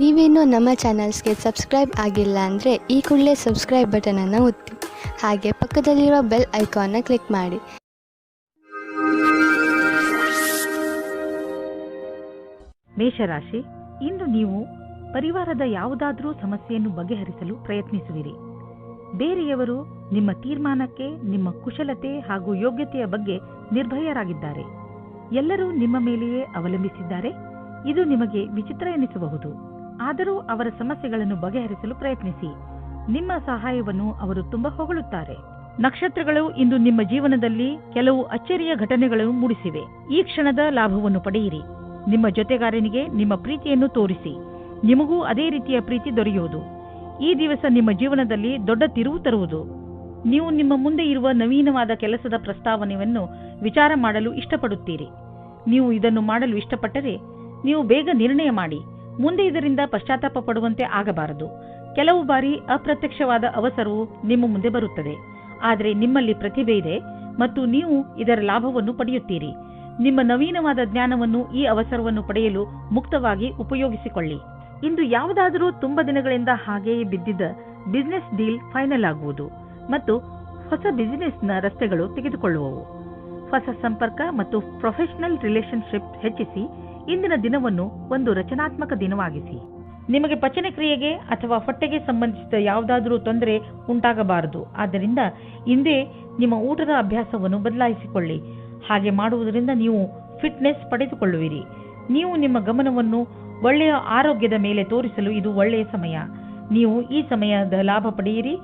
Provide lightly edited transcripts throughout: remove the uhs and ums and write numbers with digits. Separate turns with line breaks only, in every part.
ನೀವೇನೂ ನಮ್ಮ ಚಾನಲ್ಸ್ಗೆ ಸಬ್ಸ್ಕ್ರೈಬ್ ಆಗಿಲ್ಲ ಅಂದರೆ ಈ ಕೂಡಲೇ ಸಬ್ಸ್ಕ್ರೈಬ್ ಬಟನನ್ನು ಒತ್ತಿ ಹಾಗೆ ಪಕ್ಕದಲ್ಲಿರುವ ಬೆಲ್ ಐಕಾನ್ನ ಕ್ಲಿಕ್ ಮಾಡಿ.
ಮೇಷರಾಶಿ, ಇಂದು ನೀವು ಪರಿವಾರದ ಯಾವುದಾದರೂ ಸಮಸ್ಯೆಯನ್ನು ಬಗೆಹರಿಸಲು ಪ್ರಯತ್ನಿಸುವಿರಿ. ಬೇರೆಯವರು ನಿಮ್ಮ ತೀರ್ಮಾನಕ್ಕೆ, ನಿಮ್ಮ ಕುಶಲತೆ ಹಾಗೂ ಯೋಗ್ಯತೆಯ ಬಗ್ಗೆ ನಿರ್ಭಯರಾಗಿದ್ದಾರೆ. ಎಲ್ಲರೂ ನಿಮ್ಮ ಮೇಲೆಯೇ ಅವಲಂಬಿಸಿದ್ದಾರೆ. ಇದು ನಿಮಗೆ ವಿಚಿತ್ರ ಎನಿಸಬಹುದು. ಆದರೂ ಅವರ ಸಮಸ್ಯೆಗಳನ್ನು ಬಗೆಹರಿಸಲು ಪ್ರಯತ್ನಿಸಿ. ನಿಮ್ಮ ಸಹಾಯವನ್ನು ಅವರು ತುಂಬಾ ಹೊಗಳುತ್ತಾರೆ. ನಕ್ಷತ್ರಗಳು ಇಂದು ನಿಮ್ಮ ಜೀವನದಲ್ಲಿ ಕೆಲವು ಅಚ್ಚರಿಯ ಘಟನೆಗಳನ್ನು ಮೂಡಿಸಿವೆ. ಈ ಕ್ಷಣದ ಲಾಭವನ್ನು ಪಡೆಯಿರಿ. ನಿಮ್ಮ ಜೊತೆಗಾರನಿಗೆ ನಿಮ್ಮ ಪ್ರೀತಿಯನ್ನು ತೋರಿಸಿ. ನಿಮಗೂ ಅದೇ ರೀತಿಯ ಪ್ರೀತಿ ದೊರೆಯುವುದು. ಈ ದಿವಸ ನಿಮ್ಮ ಜೀವನದಲ್ಲಿ ದೊಡ್ಡ ತಿರುವು ತರುವುದು. ನೀವು ನಿಮ್ಮ ಮುಂದೆ ಇರುವ ನವೀನವಾದ ಕೆಲಸದ ಪ್ರಸ್ತಾವನೆಯನ್ನು ವಿಚಾರ ಮಾಡಲು ಇಷ್ಟಪಡುತ್ತೀರಿ. ನೀವು ಇದನ್ನು ಮಾಡಲು ಇಷ್ಟಪಟ್ಟರೆ ನೀವು ಬೇಗ ನಿರ್ಣಯ ಮಾಡಿ. ಮುಂದೆ ಇದರಿಂದ ಪಶ್ಚಾತ್ತಾಪ ಪಡುವಂತೆ ಆಗಬಾರದು. ಕೆಲವು ಬಾರಿ ಅಪ್ರತ್ಯಕ್ಷವಾದ ಅವಸರವು ನಿಮ್ಮ ಮುಂದೆ ಬರುತ್ತದೆ. ಆದರೆ ನಿಮ್ಮಲ್ಲಿ ಪ್ರತಿಭೆ ಇದೆ ಮತ್ತು ನೀವು ಇದರ ಲಾಭವನ್ನು ಪಡೆಯುತ್ತೀರಿ. ನಿಮ್ಮ ನವೀನವಾದ ಜ್ಞಾನವನ್ನು ಈ ಅವಸರವನ್ನು ಪಡೆಯಲು ಮುಕ್ತವಾಗಿ ಉಪಯೋಗಿಸಿಕೊಳ್ಳಿ. ಇಂದು ಯಾವುದಾದರೂ ತುಂಬ ದಿನಗಳಿಂದ ಹಾಗೆಯೇ ಬಿದ್ದಿದ್ದ ಬಿಸಿನೆಸ್ ಡೀಲ್ ಫೈನಲ್ ಆಗುವುದು ಮತ್ತು ಹೊಸ ಬಿಸಿನೆಸ್ನ ರಸ್ತೆಗಳು ತೆಗೆದುಕೊಳ್ಳುವವು. ಹೊಸ ಸಂಪರ್ಕ ಮತ್ತು ಪ್ರೊಫೆಷನಲ್ ರಿಲೇಶನ್ಶಿಪ್ ಹೆಚ್ಚಿಸಿ. ಇಂದಿನ ದಿನವನ್ನು ಒಂದು ರಚನಾತ್ಮಕ ದಿನವಾಗಿಸಿ. ನಿಮಗೆ ಪಚನ ಕ್ರಿಯೆಗೆ ಅಥವಾ ಹೊಟ್ಟೆಗೆ ಸಂಬಂಧಿಸಿದ ಯಾವುದಾದರೂ ತೊಂದರೆ ಉಂಟಾಗಬಾರದು. ಆದ್ದರಿಂದ ಇಂದೇ ನಿಮ್ಮ ಊಟದ ಅಭ್ಯಾಸವನ್ನು ಬದಲಾಯಿಸಿಕೊಳ್ಳಿ. ಹಾಗೆ ಮಾಡುವುದರಿಂದ ನೀವು ಫಿಟ್ನೆಸ್ ಪಡೆದುಕೊಳ್ಳುವಿರಿ. ನೀವು ನಿಮ್ಮ ಗಮನವನ್ನು ಒಳ್ಳೆಯ ಆರೋಗ್ಯದ ಮೇಲೆ ತೋರಿಸಲು ಇದು ಒಳ್ಳೆಯ ಸಮಯ. ನೀವು ಈ ಸಮಯದ ಲಾಭ ಪಡೆಯಿರಿ.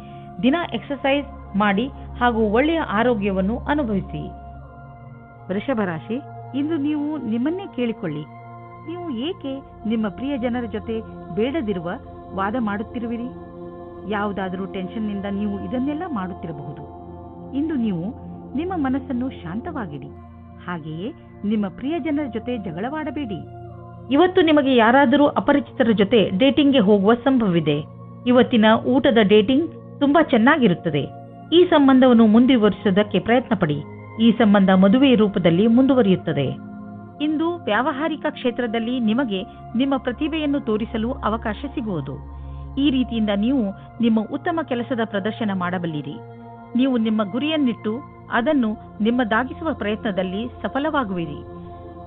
ದಿನ ಎಕ್ಸರ್ಸೈಸ್ ಮಾಡಿ ಹಾಗೂ ಒಳ್ಳೆಯ ಆರೋಗ್ಯವನ್ನು ಅನುಭವಿಸಿ. ವೃಷಭ ರಾಶಿ, ಇಂದು ನೀವು ನಿಮ್ಮನ್ನೇ ಕೇಳಿಕೊಳ್ಳಿ. ನೀವು ಏಕೆ ನಿಮ್ಮ ಪ್ರಿಯ ಜನರ ಜೊತೆ ಬೇಡದಿರುವ ವಾದ ಮಾಡುತ್ತಿರುವಿರಿ? ಯಾವುದಾದರೂ ಟೆನ್ಷನ್ನಿಂದ ನೀವು ಇದನ್ನೆಲ್ಲ ಮಾಡುತ್ತಿರಬಹುದು. ಇಂದು ನೀವು ನಿಮ್ಮ ಮನಸ್ಸನ್ನು ಶಾಂತವಾಗಿಡಿ. ಹಾಗೆಯೇ ನಿಮ್ಮ ಪ್ರಿಯ ಜನರ ಜೊತೆ ಜಗಳವಾಡಬೇಡಿ. ಇವತ್ತು ನಿಮಗೆ ಯಾರಾದರೂ ಅಪರಿಚಿತರ ಜೊತೆ ಡೇಟಿಂಗ್ಗೆ ಹೋಗುವ ಸಂಭವವಿದೆ. ಇವತ್ತಿನ ಊಟದ ಡೇಟಿಂಗ್ ತುಂಬಾ ಚೆನ್ನಾಗಿರುತ್ತದೆ. ಈ ಸಂಬಂಧವನ್ನು ಮುಂದುವರಿಸುವುದಕ್ಕೆ ಪ್ರಯತ್ನ ಪಡಿ. ಈ ಸಂಬಂಧ ಮದುವೆಯ ರೂಪದಲ್ಲಿ ಮುಂದುವರಿಯುತ್ತದೆ. ಇಂದು ವ್ಯಾವಹಾರಿಕ ಕ್ಷೇತ್ರದಲ್ಲಿ ನಿಮಗೆ ನಿಮ್ಮ ಪ್ರತಿಭೆಯನ್ನು ತೋರಿಸಲು ಅವಕಾಶ ಸಿಗುವುದು. ಈ ರೀತಿಯಿಂದ ನೀವು ನಿಮ್ಮ ಉತ್ತಮ ಕೆಲಸದ ಪ್ರದರ್ಶನ ಮಾಡಬಲ್ಲಿರಿ. ನೀವು ನಿಮ್ಮ ಗುರಿಯನ್ನಿಟ್ಟು ಅದನ್ನು ನಿಮ್ಮದಾಗಿಸುವ ಪ್ರಯತ್ನದಲ್ಲಿ ಸಫಲವಾಗುವಿರಿ.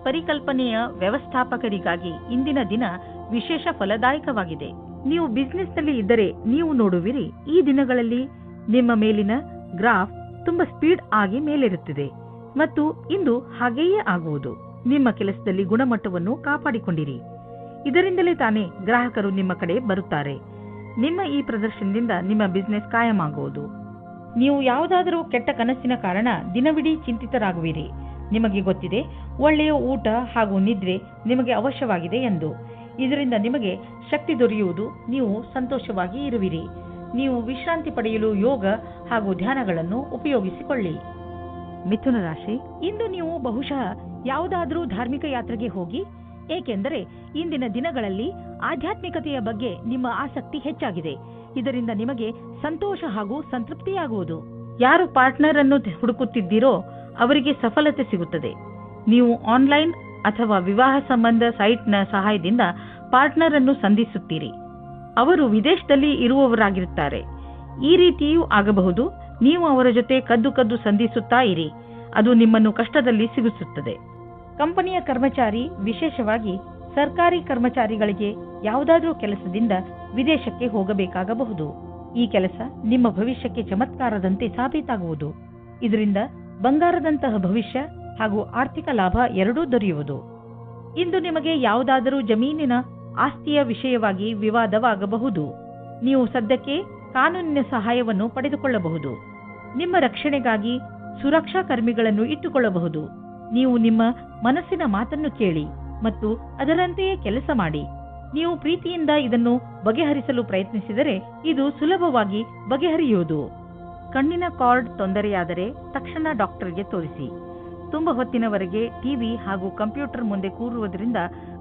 ಪರಿಕಲ್ಪನೆಯ ವ್ಯವಸ್ಥಾಪಕರಿಗಾಗಿ ಇಂದಿನ ದಿನ ವಿಶೇಷ ಫಲದಾಯಕವಾಗಿದೆ. ನೀವು ಬಿಸಿನೆಸ್ನಲ್ಲಿ ಇದ್ದರೆ ನೀವು ನೋಡುವಿರಿ, ಈ ದಿನಗಳಲ್ಲಿ ನಿಮ್ಮ ಮೇಲಿನ ಗ್ರಾಫ್ ತುಂಬಾ ಸ್ಪೀಡ್ ಆಗಿ ಮೇಲೇರುತ್ತಿದೆ ಮತ್ತು ಇಂದು ಹಾಗೆಯೇ ಆಗುವುದು. ನಿಮ್ಮ ಕೆಲಸದಲ್ಲಿ ಗುಣಮಟ್ಟವನ್ನು ಕಾಪಾಡಿಕೊಂಡಿರಿ. ಇದರಿಂದಲೇ ತಾನೇ ಗ್ರಾಹಕರು ನಿಮ್ಮ ಕಡೆ ಬರುತ್ತಾರೆ. ನಿಮ್ಮ ಈ ಪ್ರದರ್ಶನದಿಂದ ನಿಮ್ಮ ಬಿಸಿನೆಸ್ ಕಾಯಮಾಗುವುದು. ನೀವು ಯಾವುದಾದರೂ ಕೆಟ್ಟ ಕನಸಿನ ಕಾರಣ ದಿನವಿಡೀ ಚಿಂತಿತರಾಗುವಿರಿ. ನಿಮಗೆ ಗೊತ್ತಿದೆ, ಒಳ್ಳೆಯ ಊಟ ಹಾಗೂ ನಿದ್ರೆ ನಿಮಗೆ ಅವಶ್ಯವಾಗಿದೆ ಎಂದು. ಇದರಿಂದ ನಿಮಗೆ ಶಕ್ತಿ ದೊರೆಯುವುದು. ನೀವು ಸಂತೋಷವಾಗಿ ಇರುವಿರಿ. ನೀವು ವಿಶ್ರಾಂತಿ ಪಡೆಯಲು ಯೋಗ ಹಾಗೂ ಧ್ಯಾನಗಳನ್ನು ಉಪಯೋಗಿಸಿಕೊಳ್ಳಿ. ಮಿಥುನ ರಾಶಿ, ಇಂದು ನೀವು ಬಹುಶಃ ಯಾವುದಾದರೂ ಧಾರ್ಮಿಕ ಯಾತ್ರೆಗೆ ಹೋಗಿ. ಏಕೆಂದರೆ ಇಂದಿನ ದಿನಗಳಲ್ಲಿ ಆಧ್ಯಾತ್ಮಿಕತೆಯ ಬಗ್ಗೆ ನಿಮ್ಮ ಆಸಕ್ತಿ ಹೆಚ್ಚಾಗಿದೆ. ಇದರಿಂದ ನಿಮಗೆ ಸಂತೋಷ ಹಾಗೂ ಸಂತೃಪ್ತಿಯಾಗುವುದು. ಯಾರು ಪಾರ್ಟ್ನರ್ ಅನ್ನು ಹುಡುಕುತ್ತಿದ್ದೀರೋ ಅವರಿಗೆ ಸಫಲತೆ ಸಿಗುತ್ತದೆ. ನೀವು ಆನ್ಲೈನ್ ಅಥವಾ ವಿವಾಹ ಸಂಬಂಧ ಸೈಟ್ನ ಸಹಾಯದಿಂದ ಪಾರ್ಟ್ನರ್ ಅನ್ನು ಸಂಧಿಸುತ್ತೀರಿ. ಅವರು ವಿದೇಶದಲ್ಲಿ ಇರುವವರಾಗಿರುತ್ತಾರೆ. ಈ ರೀತಿಯೂ ಆಗಬಹುದು. ನೀವು ಅವರ ಜೊತೆ ಕದ್ದು ಸಂಧಿಸುತ್ತಾ ಇರಿ. ಅದು ನಿಮ್ಮನ್ನು ಕಷ್ಟದಲ್ಲಿ ಸಿಗಿಸುತ್ತದೆ. ಕಂಪನಿಯ ಕರ್ಮಚಾರಿ, ವಿಶೇಷವಾಗಿ ಸರ್ಕಾರಿ ಕರ್ಮಚಾರಿಗಳಿಗೆ ಯಾವುದಾದರೂ ಕೆಲಸದಿಂದ ವಿದೇಶಕ್ಕೆ ಹೋಗಬೇಕಾಗಬಹುದು. ಈ ಕೆಲಸ ನಿಮ್ಮ ಭವಿಷ್ಯಕ್ಕೆ ಚಮತ್ಕಾರದಂತೆ ಸಾಬೀತಾಗುವುದು. ಇದರಿಂದ ಬಂಗಾರದಂತಹ ಭವಿಷ್ಯ ಹಾಗೂ ಆರ್ಥಿಕ ಲಾಭ ಎರಡೂ ದೊರೆಯುವುದು. ಇಂದು ನಿಮಗೆ ಯಾವುದಾದರೂ ಜಮೀನಿನ ಆಸ್ತಿಯ ವಿಷಯವಾಗಿ ವಿವಾದವಾಗಬಹುದು. ನೀವು ಸದ್ಯಕ್ಕೆ ಕಾನೂನಿನ ಸಹಾಯವನ್ನು ಪಡೆದುಕೊಳ್ಳಬಹುದು. ನಿಮ್ಮ ರಕ್ಷಣೆಗಾಗಿ ಸುರಕ್ಷಾ ಕರ್ಮಿಗಳನ್ನು ಇಟ್ಟುಕೊಳ್ಳಬಹುದು. ನೀವು ನಿಮ್ಮ ಮನಸ್ಸಿನ ಮಾತನ್ನು ಕೇಳಿ ಮತ್ತು ಅದರಂತೆಯೇ ಕೆಲಸ ಮಾಡಿ. ನೀವು ಪ್ರೀತಿಯಿಂದ ಇದನ್ನು ಬಗೆಹರಿಸಲು ಪ್ರಯತ್ನಿಸಿದರೆ ಇದು ಸುಲಭವಾಗಿ ಬಗೆಹರಿಯುವುದು. ಕಣ್ಣಿನ ಕಾರ್ಡ್ ತೊಂದರೆಯಾದರೆ ತಕ್ಷಣ ಡಾಕ್ಟರ್ಗೆ ತೋರಿಸಿ. ತುಂಬ ಹೊತ್ತಿನವರೆಗೆ ಟಿವಿ ಹಾಗೂ ಕಂಪ್ಯೂಟರ್ ಮುಂದೆ ಕೂರುವುದರಿಂದ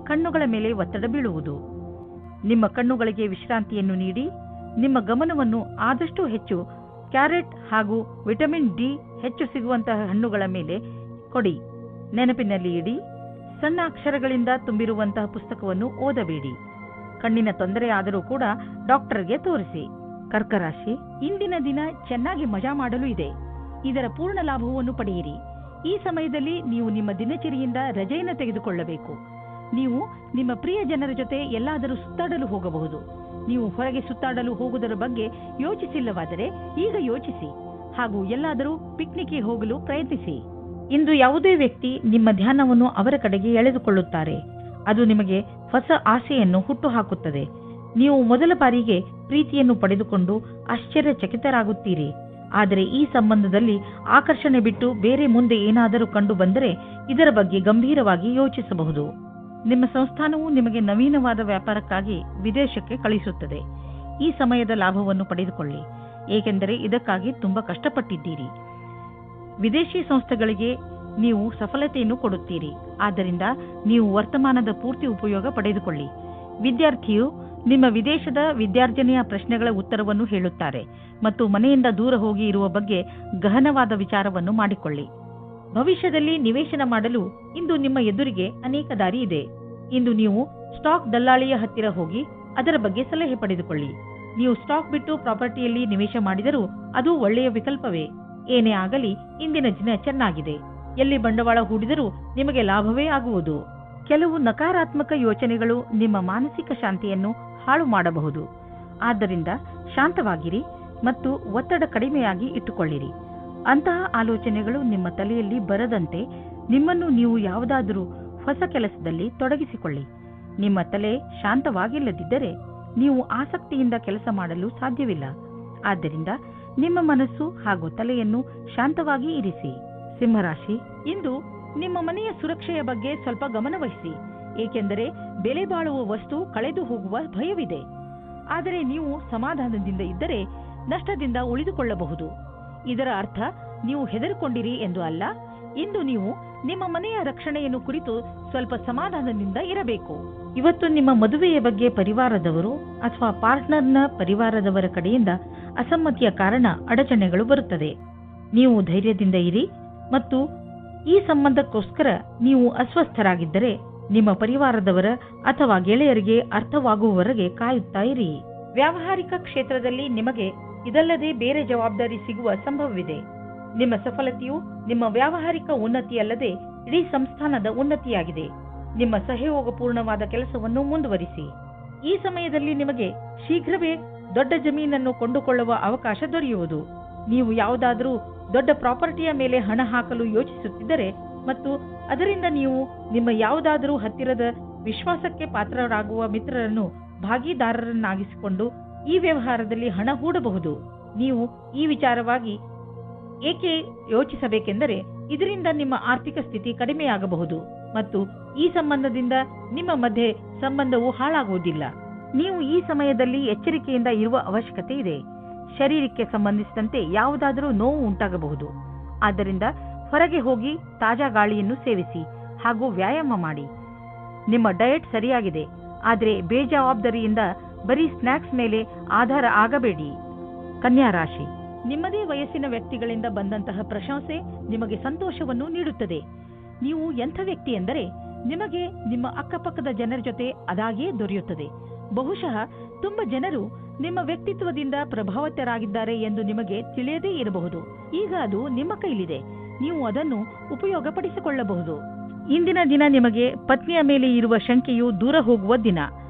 ಕಣ್ಣುಗಳ ಮೇಲೆ ಒತ್ತಡ ಬೀಳುವುದು. ನಿಮ್ಮ ಕಣ್ಣುಗಳಿಗೆ ವಿಶ್ರಾಂತಿಯನ್ನು ನೀಡಿ. ನಿಮ್ಮ ಗಮನವನ್ನು ಆದಷ್ಟು ಹೆಚ್ಚು ಕ್ಯಾರೆಟ್ ಹಾಗೂ ವಿಟಮಿನ್ ಡಿ ಹೆಚ್ಚು ಸಿಗುವಂತಹ ಹಣ್ಣುಗಳ ಮೇಲೆ ಕೊಡಿ. ನೆನಪಿನಲ್ಲಿ ಇಡಿ, ಸಣ್ಣ ಅಕ್ಷರಗಳಿಂದ ತುಂಬಿರುವಂತಹ ಪುಸ್ತಕವನ್ನು ಓದಬೇಡಿ. ಕಣ್ಣಿನ ತೊಂದರೆ ಆದರೂ ಕೂಡ ಡಾಕ್ಟರ್ಗೆ ತೋರಿಸಿ. ಕರ್ಕರಾಶಿ, ಇಂದಿನ ದಿನ ಚೆನ್ನಾಗಿ ಮಜಾ ಮಾಡಲು ಇದೆ. ಇದರ ಪೂರ್ಣ ಲಾಭವನ್ನು ಪಡೆಯಿರಿ. ಈ ಸಮಯದಲ್ಲಿ ನೀವು ನಿಮ್ಮ ದಿನಚರಿಯಿಂದ ರಜೆಯನ್ನು ತೆಗೆದುಕೊಳ್ಳಬೇಕು. ನೀವು ನಿಮ್ಮ ಪ್ರಿಯ ಜನರ ಜೊತೆ ಎಲ್ಲಾದರೂ ಸುತ್ತಾಡಲು ಹೋಗಬಹುದು. ನೀವು ಹೊರಗೆ ಸುತ್ತಾಡಲು ಹೋಗುವುದರ ಬಗ್ಗೆ ಯೋಚಿಸಿಲ್ಲವಾದರೆ ಈಗ ಯೋಚಿಸಿ, ಹಾಗೂ ಎಲ್ಲಾದರೂ ಪಿಕ್ನಿಕ್ಗೆ ಹೋಗಲು ಪ್ರಯತ್ನಿಸಿ. ಇಂದು ಯಾವುದೇ ವ್ಯಕ್ತಿ ನಿಮ್ಮ ಧ್ಯಾನವನ್ನು ಅವರ ಕಡೆಗೆ ಎಳೆದುಕೊಳ್ಳುತ್ತಾರೆ. ಅದು ನಿಮಗೆ ಹೊಸ ಆಸೆಯನ್ನು ಹುಟ್ಟುಹಾಕುತ್ತದೆ. ನೀವು ಮೊದಲ ಬಾರಿಗೆ ಪ್ರೀತಿಯನ್ನು ಪಡೆದುಕೊಂಡು ಆಶ್ಚರ್ಯಚಕಿತರಾಗುತ್ತೀರಿ. ಆದರೆ ಈ ಸಂಬಂಧದಲ್ಲಿ ಆಕರ್ಷಣೆ ಬಿಟ್ಟು ಬೇರೆ ಮುಂದೆ ಏನಾದರೂ ಕಂಡು ಬಂದರೆ ಇದರ ಬಗ್ಗೆ ಗಂಭೀರವಾಗಿ ಯೋಚಿಸಬಹುದು. ನಿಮ್ಮ ಸಂಸ್ಥಾನವು ನಿಮಗೆ ನವೀನವಾದ ವ್ಯಾಪಾರಕ್ಕಾಗಿ ವಿದೇಶಕ್ಕೆ ಕಳಿಸುತ್ತದೆ. ಈ ಸಮಯದ ಲಾಭವನ್ನು ಪಡೆದುಕೊಳ್ಳಿ, ಏಕೆಂದರೆ ಇದಕ್ಕಾಗಿ ತುಂಬಾ ಕಷ್ಟಪಟ್ಟಿದ್ದೀರಿ. ವಿದೇಶಿ ಸಂಸ್ಥೆಗಳಿಗೆ ನೀವು ಸಫಲತೆಯನ್ನು ಕೊಡುತ್ತೀರಿ. ಆದ್ದರಿಂದ ನೀವು ವರ್ತಮಾನದ ಪೂರ್ತಿ ಉಪಯೋಗ ಪಡೆದುಕೊಳ್ಳಿ. ವಿದ್ಯಾರ್ಥಿಯು ನಿಮ್ಮ ವಿದೇಶದ ವಿದ್ಯಾರ್ಜನೆಯ ಪ್ರಶ್ನೆಗಳ ಉತ್ತರವನ್ನು ಹೇಳುತ್ತಾರೆ ಮತ್ತು ಮನೆಯಿಂದ ದೂರ ಹೋಗಿ ಇರುವ ಬಗ್ಗೆ ಗಹನವಾದ ವಿಚಾರವನ್ನು ಮಾಡಿಕೊಳ್ಳಿ. ಭವಿಷ್ಯದಲ್ಲಿ ನಿವೇಶನ ಮಾಡಲು ಇಂದು ನಿಮ್ಮ ಎದುರಿಗೆ ಅನೇಕ ದಾರಿ ಇದೆ. ಇಂದು ನೀವು ಸ್ಟಾಕ್ ದಲ್ಲಾಳಿಯ ಹತ್ತಿರ ಹೋಗಿ ಅದರ ಬಗ್ಗೆ ಸಲಹೆ ಪಡೆದುಕೊಳ್ಳಿ. ನೀವು ಸ್ಟಾಕ್ ಬಿಟ್ಟು ಪ್ರಾಪರ್ಟಿಯಲ್ಲಿ ನಿವೇಶ ಮಾಡಿದರೂ ಅದು ಒಳ್ಳೆಯ ವಿಕಲ್ಪವೇ. ಏನೇ ಆಗಲಿ ಇಂದಿನ ದಿನ ಚೆನ್ನಾಗಿದೆ. ಎಲ್ಲಿ ಬಂಡವಾಳ ಹೂಡಿದರೂ ನಿಮಗೆ ಲಾಭವೇ ಆಗುವುದು. ಕೆಲವು ನಕಾರಾತ್ಮಕ ಯೋಚನೆಗಳು ನಿಮ್ಮ ಮಾನಸಿಕ ಶಾಂತಿಯನ್ನು ಹಾಳು ಮಾಡಬಹುದು. ಆದ್ದರಿಂದ ಶಾಂತವಾಗಿರಿ ಮತ್ತು ಒತ್ತಡ ಕಡಿಮೆಯಾಗಿ ಇಟ್ಟುಕೊಳ್ಳಿರಿ. ಅಂತಹ ಆಲೋಚನೆಗಳು ನಿಮ್ಮ ತಲೆಯಲ್ಲಿ ಬರದಂತೆ ನಿಮ್ಮನ್ನು ನೀವು ಯಾವುದಾದರೂ ಹೊಸ ಕೆಲಸದಲ್ಲಿ ತೊಡಗಿಸಿಕೊಳ್ಳಿ. ನಿಮ್ಮ ತಲೆ ಶಾಂತವಾಗಿಲ್ಲದಿದ್ದರೆ ನೀವು ಆಸಕ್ತಿಯಿಂದ ಕೆಲಸ ಮಾಡಲು ಸಾಧ್ಯವಿಲ್ಲ. ಆದ್ದರಿಂದ ನಿಮ್ಮ ಮನಸ್ಸು ಹಾಗೂ ತಲೆಯನ್ನು ಶಾಂತವಾಗಿ ಇರಿಸಿ. ಸಿಂಹರಾಶಿ, ಇಂದು ನಿಮ್ಮ ಮನೆಯ ಸುರಕ್ಷೆಯ ಬಗ್ಗೆ ಸ್ವಲ್ಪ ಗಮನವಹಿಸಿ, ಏಕೆಂದರೆ ಬೆಲೆ ಬಾಳುವ ವಸ್ತು ಕಳೆದು ಹೋಗುವ ಭಯವಿದೆ. ಆದರೆ ನೀವು ಸಮಾಧಾನದಿಂದ ಇದ್ದರೆ ನಷ್ಟದಿಂದ ಉಳಿದುಕೊಳ್ಳಬಹುದು. ಇದರ ಅರ್ಥ ನೀವು ಹೆದರಿಕೊಂಡಿರಿ ಎಂದು ಅಲ್ಲ. ಇಂದು ನೀವು ನಿಮ್ಮ ಮನೆಯ ರಕ್ಷಣೆಯನ್ನು ಕುರಿತು ಸ್ವಲ್ಪ ಸಮಾಧಾನದಿಂದ ಇರಬೇಕು. ಇವತ್ತು ನಿಮ್ಮ ಮದುವೆಯ ಬಗ್ಗೆ ಪರಿವಾರದವರು ಅಥವಾ ಪಾರ್ಟ್ನರ್ನ ಪರಿವಾರದವರ ಕಡೆಯಿಂದ ಅಸಮ್ಮತಿಯ ಕಾರಣ ಅಡಚಣೆಗಳು ಬರುತ್ತದೆ. ನೀವು ಧೈರ್ಯದಿಂದ ಇರಿ ಮತ್ತು ಈ ಸಂಬಂಧಕ್ಕೋಸ್ಕರ ನೀವು ಅಸ್ವಸ್ಥರಾಗಿದ್ದರೆ ನಿಮ್ಮ ಪರಿವಾರದವರ ಅಥವಾ ಗೆಳೆಯರಿಗೆ ಅರ್ಥವಾಗುವವರೆಗೆ ಕಾಯುತ್ತಾ ಇರಿ. ವ್ಯಾವಹಾರಿಕ ಕ್ಷೇತ್ರದಲ್ಲಿ ನಿಮಗೆ ಇದಲ್ಲದೆ ಬೇರೆ ಜವಾಬ್ದಾರಿ ಸಿಗುವ ಸಂಭವವಿದೆ. ನಿಮ್ಮ ಸಫಲತೆಯು ನಿಮ್ಮ ವ್ಯಾವಹಾರಿಕ ಉನ್ನತಿಯಲ್ಲದೆ ಇಡೀ ಸಂಸ್ಥಾನದ ಉನ್ನತಿಯಾಗಿದೆ. ನಿಮ್ಮ ಸಹಯೋಗಪೂರ್ಣವಾದ ಕೆಲಸವನ್ನು ಮುಂದುವರಿಸಿ. ಈ ಸಮಯದಲ್ಲಿ ನಿಮಗೆ ಶೀಘ್ರವೇ ದೊಡ್ಡ ಜಮೀನನ್ನು ಕೊಂಡುಕೊಳ್ಳುವ ಅವಕಾಶ ದೊರೆಯುವುದು. ನೀವು ಯಾವುದಾದರೂ ದೊಡ್ಡ ಪ್ರಾಪರ್ಟಿಯ ಮೇಲೆ ಹಣ ಹಾಕಲು ಯೋಚಿಸುತ್ತಿದ್ದರೆ ಮತ್ತು ಅದರಿಂದ ನೀವು ನಿಮ್ಮ ಯಾವುದಾದರೂ ಹತ್ತಿರದ ವಿಶ್ವಾಸಕ್ಕೆ ಪಾತ್ರರಾಗುವ ಮಿತ್ರರನ್ನು ಭಾಗಿದಾರರನ್ನಾಗಿಸಿಕೊಂಡು ಈ ವ್ಯವಹಾರದಲ್ಲಿ ಹಣ ಹೂಡಬಹುದು. ನೀವು ಈ ವಿಚಾರವಾಗಿ ಏಕೆ ಯೋಚಿಸಬೇಕೆಂದರೆ ಇದರಿಂದ ನಿಮ್ಮ ಆರ್ಥಿಕ ಸ್ಥಿತಿ ಕಡಿಮೆಯಾಗಬಹುದು ಮತ್ತು ಈ ಸಂಬಂಧದಿಂದ ನಿಮ್ಮ ಮಧ್ಯೆ ಸಂಬಂಧವು ಹಾಳಾಗುವುದಿಲ್ಲ. ನೀವು ಈ ಸಮಯದಲ್ಲಿ ಎಚ್ಚರಿಕೆಯಿಂದ ಇರುವ ಅವಶ್ಯಕತೆ ಇದೆ. ಶರೀರಕ್ಕೆ ಸಂಬಂಧಿಸಿದಂತೆ ಯಾವುದಾದರೂ ನೋವು ಉಂಟಾಗಬಹುದು. ಆದ್ದರಿಂದ ಹೊರಗೆ ಹೋಗಿ ತಾಜಾ ಗಾಳಿಯನ್ನು ಸೇವಿಸಿ ಹಾಗೂ ವ್ಯಾಯಾಮ ಮಾಡಿ. ನಿಮ್ಮ ಡಯಟ್ ಸರಿಯಾಗಿದೆ, ಆದರೆ ಬೇಜವಾಬ್ದಾರಿಯಿಂದ ಬರೀ ಸ್ನ್ಯಾಕ್ಸ್ ಮೇಲೆ ಆಧಾರ ಆಗಬೇಡಿ. ಕನ್ಯಾ ರಾಶಿ, ನಿಮ್ಮದೇ ವಯಸ್ಸಿನ ವ್ಯಕ್ತಿಗಳಿಂದ ಬಂದಂತಹ ಪ್ರಶಂಸೆ ನಿಮಗೆ ಸಂತೋಷವನ್ನು ನೀಡುತ್ತದೆ. ನೀವು ಎಂಥ ವ್ಯಕ್ತಿ ಎಂದರೆ ನಿಮಗೆ ನಿಮ್ಮ ಅಕ್ಕಪಕ್ಕದ ಜನರ ಜೊತೆ ಅದಾಗಿಯೇ ದೊರೆಯುತ್ತದೆ. ಬಹುಶಃ ತುಂಬ ಜನರು ನಿಮ್ಮ ವ್ಯಕ್ತಿತ್ವದಿಂದ ಪ್ರಭಾವಿತರಾಗಿದ್ದಾರೆ ಎಂದು ನಿಮಗೆ ತಿಳಿಯದೇ ಇರಬಹುದು. ಈಗ ಅದು ನಿಮ್ಮ ಕೈಲಿದೆ. ನೀವು ಅದನ್ನು ಉಪಯೋಗಪಡಿಸಿಕೊಳ್ಳಬಹುದು. ಇಂದಿನ ದಿನ ನಿಮಗೆ ಪತ್ನಿಯ ಮೇಲೆ ಇರುವ ಶಂಕೆಯು ದೂರ ಹೋಗುವ ದಿನ.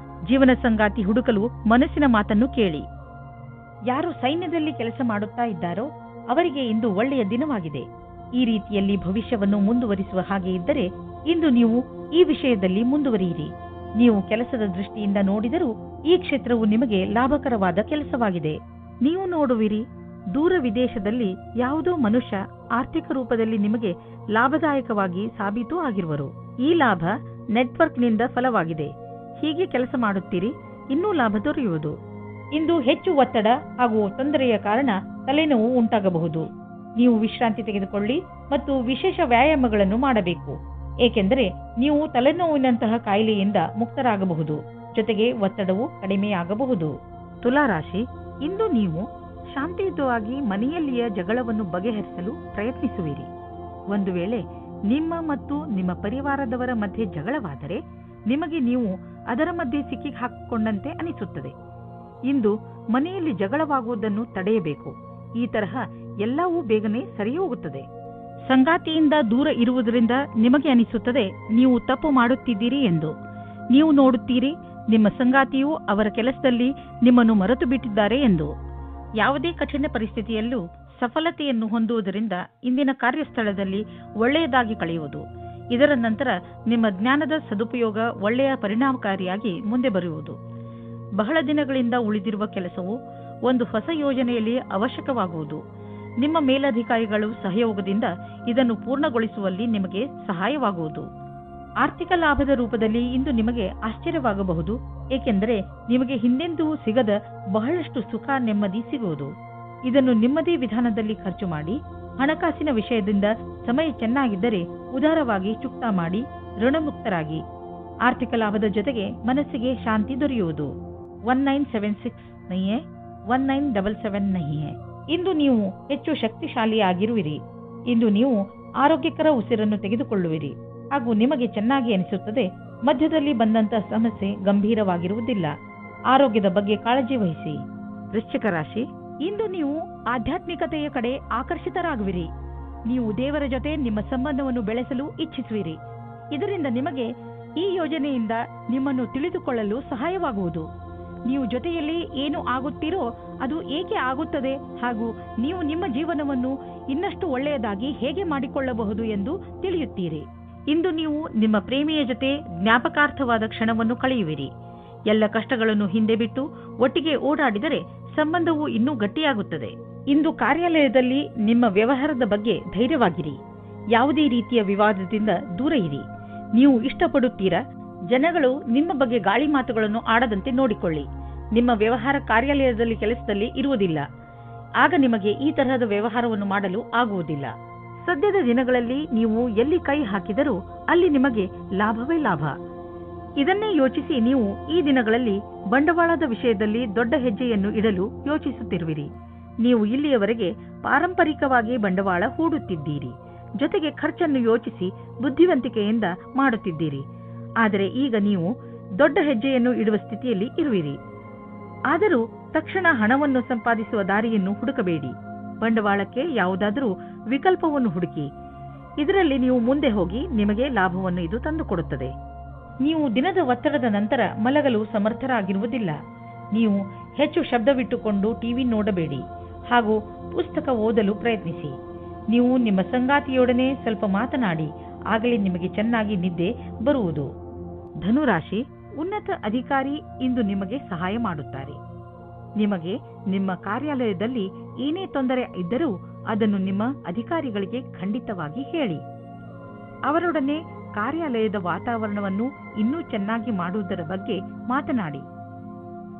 ಜೀವನ ಸಂಗಾತಿ ಹುಡುಕಲು ಮನಸ್ಸಿನ ಮಾತನ್ನು ಕೇಳಿ. ಯಾರು ಸೈನ್ಯದಲ್ಲಿ ಕೆಲಸ ಮಾಡುತ್ತಾ ಇದ್ದಾರೋ ಅವರಿಗೆ ಇಂದು ಒಳ್ಳೆಯ ದಿನವಾಗಿದೆ. ಈ ರೀತಿಯಲ್ಲಿ ಭವಿಷ್ಯವನ್ನು ಮುಂದುವರಿಸುವ ಹಾಗೆ ಇದ್ದರೆ ಇಂದು ನೀವು ಈ ವಿಷಯದಲ್ಲಿ ಮುಂದುವರಿಯಿರಿ. ನೀವು ಕೆಲಸದ ದೃಷ್ಟಿಯಿಂದ ನೋಡಿದರೂ ಈ ಕ್ಷೇತ್ರವು ನಿಮಗೆ ಲಾಭಕರವಾದ ಕೆಲಸವಾಗಿದೆ. ನೀವು ನೋಡುವಿರಿ, ದೂರ ವಿದೇಶದಲ್ಲಿ ಯಾವುದೋ ಮನುಷ್ಯ ಆರ್ಥಿಕ ರೂಪದಲ್ಲಿ ನಿಮಗೆ ಲಾಭದಾಯಕವಾಗಿ ಸಾಬೀತು ಆಗಿರುವರು. ಈ ಲಾಭ ನೆಟ್ವರ್ಕ್ನಿಂದ ಫಲವಾಗಿದೆ. ಹೀಗೆ ಕೆಲಸ ಮಾಡುತ್ತೀರಿ, ಇನ್ನೂ ಲಾಭ ದೊರೆಯುವುದು. ಇಂದು ಹೆಚ್ಚು ಒತ್ತಡ ಹಾಗೂ ತೊಂದರೆಯ ಕಾರಣ ತಲೆನೋವು ಉಂಟಾಗಬಹುದು. ನೀವು ವಿಶ್ರಾಂತಿ ತೆಗೆದುಕೊಳ್ಳಿ ಮತ್ತು ವಿಶೇಷ ವ್ಯಾಯಾಮಗಳನ್ನು ಮಾಡಬೇಕು, ಏಕೆಂದರೆ ನೀವು ತಲೆನೋವಿನಂತಹ ಕಾಯಿಲೆಯಿಂದ ಮುಕ್ತರಾಗಬಹುದು. ಜೊತೆಗೆ ಒತ್ತಡವು ಕಡಿಮೆಯಾಗಬಹುದು. ತುಲಾರಾಶಿ, ಇಂದು ನೀವು ಶಾಂತಿಯುತವಾಗಿ ಮನೆಯಲ್ಲಿಯ ಜಗಳವನ್ನು ಬಗೆಹರಿಸಲು ಪ್ರಯತ್ನಿಸುವಿರಿ. ಒಂದು ವೇಳೆ ನಿಮ್ಮ ಮತ್ತು ನಿಮ್ಮ ಪರಿವಾರದವರ ಮಧ್ಯೆ ಜಗಳವಾದರೆ ನಿಮಗೆ ನೀವು ಅದರ ಮಧ್ಯೆ ಸಿಕ್ಕಿ ಹಾಕಿಕೊಂಡಂತೆ ಅನಿಸುತ್ತದೆ. ಇಂದು ಮನೆಯಲ್ಲಿ ಜಗಳವಾಗುವುದನ್ನು ತಡೆಯಬೇಕು. ಈ ತರಹ ಎಲ್ಲವೂ ಬೇಗನೆ ಸರಿ ಹೋಗುತ್ತದೆ. ಸಂಗಾತಿಯಿಂದ ದೂರ ಇರುವುದರಿಂದ ನಿಮಗೆ ಅನಿಸುತ್ತದೆ ನೀವು ತಪ್ಪು ಮಾಡುತ್ತಿದ್ದೀರಿ ಎಂದು. ನೀವು ನೋಡುತ್ತೀರಿ ನಿಮ್ಮ ಸಂಗಾತಿಯು ಅವರ ಕೆಲಸದಲ್ಲಿ ನಿಮ್ಮನ್ನು ಮರೆತು ಬಿಟ್ಟಿದ್ದಾರೆ ಎಂದು. ಯಾವುದೇ ಕಠಿಣ ಪರಿಸ್ಥಿತಿಯಲ್ಲೂ ಸಫಲತೆಯನ್ನು ಹೊಂದುವುದರಿಂದ ಇಂದಿನ ಕಾರ್ಯಸ್ಥಳದಲ್ಲಿ ಒಳ್ಳೆಯದಾಗಿ ಕಳೆಯುವುದು. ಇದರ ನಂತರ ನಿಮ್ಮ ಜ್ಞಾನದ ಸದುಪಯೋಗ ಒಳ್ಳೆಯ ಪರಿಣಾಮಕಾರಿಯಾಗಿ ಮುಂದೆ ಬರುವುದು. ಬಹಳ ದಿನಗಳಿಂದ ಉಳಿದಿರುವ ಕೆಲಸವು ಒಂದು ಹೊಸ ಯೋಜನೆಯಲ್ಲಿ ಅವಶ್ಯಕವಾಗುವುದು. ನಿಮ್ಮ ಮೇಲಧಿಕಾರಿಗಳು ಸಹಯೋಗದಿಂದ ಇದನ್ನು ಪೂರ್ಣಗೊಳಿಸುವಲ್ಲಿ ನಿಮಗೆ ಸಹಾಯವಾಗುವುದು. ಆರ್ಥಿಕ ಲಾಭದ ರೂಪದಲ್ಲಿ ಇಂದು ನಿಮಗೆ ಆಶ್ಚರ್ಯವಾಗಬಹುದು, ಏಕೆಂದರೆ ನಿಮಗೆ ಹಿಂದೆಂದೂ ಸಿಗದ ಬಹಳಷ್ಟು ಸುಖ ನೆಮ್ಮದಿ ಸಿಗುವುದು. ಇದನ್ನು ನಿಮ್ಮದೇ ವಿಧಾನದಲ್ಲಿ ಖರ್ಚು ಮಾಡಿ, ಹಣಕಾಸಿನ ವಿಷಯದಿಂದ ಸಮಯ ಚೆನ್ನಾಗಿದ್ದರೆ ಉದಾರವಾಗಿ ಚುಕ್ತಾ ಮಾಡಿ ಋಣಮುಕ್ತರಾಗಿ. ಆರ್ಥಿಕ ಲಾಭದ ಜೊತೆಗೆ ಮನಸ್ಸಿಗೆ ಶಾಂತಿ ದೊರೆಯುವುದು. 1976 नहीं है, 1977 नहीं है. ಇಂದು ನೀವು ಹೆಚ್ಚು ಶಕ್ತಿಶಾಲಿಯಾಗಿರುವಿರಿ. ಇಂದು ನೀವು ಆರೋಗ್ಯಕರ ಉಸಿರನ್ನು ತೆಗೆದುಕೊಳ್ಳುವಿರಿ ಹಾಗೂ ನಿಮಗೆ ಚೆನ್ನಾಗಿ ಅನಿಸುತ್ತದೆ. ಮಧ್ಯದಲ್ಲಿ ಬಂದಂತ ಸಮಸ್ಯೆ ಗಂಭೀರವಾಗಿರುವುದಿಲ್ಲ. ಆರೋಗ್ಯದ ಬಗ್ಗೆ ಕಾಳಜಿ ವಹಿಸಿ. ವೃಶ್ಚಿಕ ರಾಶಿ, ಇಂದು ನೀವು ಆಧ್ಯಾತ್ಮಿಕತೆಯ ಕಡೆ ಆಕರ್ಷಿತರಾಗುವಿರಿ. ನೀವು ದೇವರ ಜೊತೆ ನಿಮ್ಮ ಸಂಬಂಧವನ್ನು ಬೆಳೆಸಲು ಇಚ್ಛಿಸುವಿರಿ. ಇದರಿಂದ ನಿಮಗೆ ಈ ಯೋಜನೆಯಿಂದ ನಿಮ್ಮನ್ನು ತಿಳಿದುಕೊಳ್ಳಲು ಸಹಾಯವಾಗುವುದು. ನೀವು ಜೊತೆಯಲ್ಲಿ ಏನು ಆಗುತ್ತೀರೋ ಅದು ಏಕೆ ಆಗುತ್ತದೆ ಹಾಗೂ ನೀವು ನಿಮ್ಮ ಜೀವನವನ್ನು ಇನ್ನಷ್ಟು ಒಳ್ಳೆಯದಾಗಿ ಹೇಗೆ ಮಾಡಿಕೊಳ್ಳಬಹುದು ಎಂದು ತಿಳಿಯುತ್ತೀರಿ. ಇಂದು ನೀವು ನಿಮ್ಮ ಪ್ರೇಮಿಯ ಜೊತೆ ಜ್ಞಾಪಕಾರ್ಥವಾದ ಕ್ಷಣವನ್ನು ಕಳೆಯುವಿರಿ. ಎಲ್ಲ ಕಷ್ಟಗಳನ್ನು ಹಿಂದೆ ಬಿಟ್ಟು ಒಟ್ಟಿಗೆ ಓಡಾಡಿದರೆ ಸಂಬಂಧವು ಇನ್ನೂ ಗಟ್ಟಿಯಾಗುತ್ತದೆ. ಇಂದು ಕಾರ್ಯಾಲಯದಲ್ಲಿ ನಿಮ್ಮ ವ್ಯವಹಾರದ ಬಗ್ಗೆ ಧೈರ್ಯವಾಗಿರಿ. ಯಾವುದೇ ರೀತಿಯ ವಿವಾದದಿಂದ ದೂರ ಇರಿ. ನೀವು ಇಷ್ಟಪಡುತ್ತೀರಾ? ಜನಗಳು ನಿಮ್ಮ ಬಗ್ಗೆ ಗಾಳಿ ಮಾತುಗಳನ್ನು ಆಡದಂತೆ ನೋಡಿಕೊಳ್ಳಿ. ನಿಮ್ಮ ವ್ಯವಹಾರ ಕಾರ್ಯಾಲಯದಲ್ಲಿ ಕೆಲಸದಲ್ಲಿ ಇರುವುದಿಲ್ಲ. ಆಗ ನಿಮಗೆ ಈ ತರಹದ ವ್ಯವಹಾರವನ್ನು ಮಾಡಲು ಆಗುವುದಿಲ್ಲ. ಸದ್ಯದ ದಿನಗಳಲ್ಲಿ ನೀವು ಎಲ್ಲಿ ಕೈ ಹಾಕಿದರೂ ಅಲ್ಲಿ ನಿಮಗೆ ಲಾಭವೇ ಲಾಭ. ಇದನ್ನೇ ಯೋಚಿಸಿ ನೀವು ಈ ದಿನಗಳಲ್ಲಿ ಬಂಡವಾಳದ ವಿಷಯದಲ್ಲಿ ದೊಡ್ಡ ಹೆಜ್ಜೆಯನ್ನು ಇಡಲು ಯೋಚಿಸುತ್ತಿರುವಿರಿ. ನೀವು ಇಲ್ಲಿಯವರೆಗೆ ಪಾರಂಪರಿಕವಾಗಿ ಬಂಡವಾಳ ಹೂಡುತ್ತಿದ್ದೀರಿ. ಜೊತೆಗೆ ಖರ್ಚನ್ನು ಯೋಚಿಸಿ ಬುದ್ಧಿವಂತಿಕೆಯಿಂದ ಮಾಡುತ್ತಿದ್ದೀರಿ. ಆದರೆ ಈಗ ನೀವು ದೊಡ್ಡ ಹೆಜ್ಜೆಯನ್ನು ಇಡುವ ಸ್ಥಿತಿಯಲ್ಲಿ ಇರುವಿರಿ. ಆದರೂ ತಕ್ಷಣ ಹಣವನ್ನು ಸಂಪಾದಿಸುವ ದಾರಿಯನ್ನು ಹುಡುಕಬೇಡಿ. ಬಂಡವಾಳಕ್ಕೆ ಯಾವುದಾದರೂ ವಿಕಲ್ಪವನ್ನು ಹುಡುಕಿ. ಇದರಲ್ಲಿ ನೀವು ಮುಂದೆ ಹೋಗಿ ನಿಮಗೆ ಲಾಭವನ್ನು ಇದು ತಂದುಕೊಡುತ್ತದೆ. ನೀವು ದಿನದ ಒತ್ತಡದ ನಂತರ ಮಲಗಲು ಸಮರ್ಥರಾಗಿರುವುದಿಲ್ಲ. ನೀವು ಹೆಚ್ಚು ಶಬ್ದವಿಟ್ಟುಕೊಂಡು ಟಿವಿ ನೋಡಬೇಡಿ ಹಾಗೂ ಪುಸ್ತಕ ಓದಲು ಪ್ರಯತ್ನಿಸಿ. ನೀವು ನಿಮ್ಮ ಸಂಗಾತಿಯೊಡನೆ ಸ್ವಲ್ಪ ಮಾತನಾಡಿ. ಆಗಲೇ ನಿಮಗೆ ಚೆನ್ನಾಗಿ ನಿದ್ದೆ ಬರುವುದು. ಧನುರಾಶಿ, ಉನ್ನತ ಅಧಿಕಾರಿ ಇಂದು ನಿಮಗೆ ಸಹಾಯ ಮಾಡುತ್ತಾರೆ. ನಿಮಗೆ ನಿಮ್ಮ ಕಾರ್ಯಾಲಯದಲ್ಲಿ ಏನೇ ತೊಂದರೆ ಇದ್ದರೂ ಅದನ್ನು ನಿಮ್ಮ ಅಧಿಕಾರಿಗಳಿಗೆ ಖಂಡಿತವಾಗಿ ಹೇಳಿ. ಅವರೊಡನೆ ಕಾರ್ಯಾಲಯದ ವಾತಾವರಣವನ್ನು ಇನ್ನೂ ಚೆನ್ನಾಗಿ ಮಾಡುವುದರ ಬಗ್ಗೆ ಮಾತನಾಡಿ.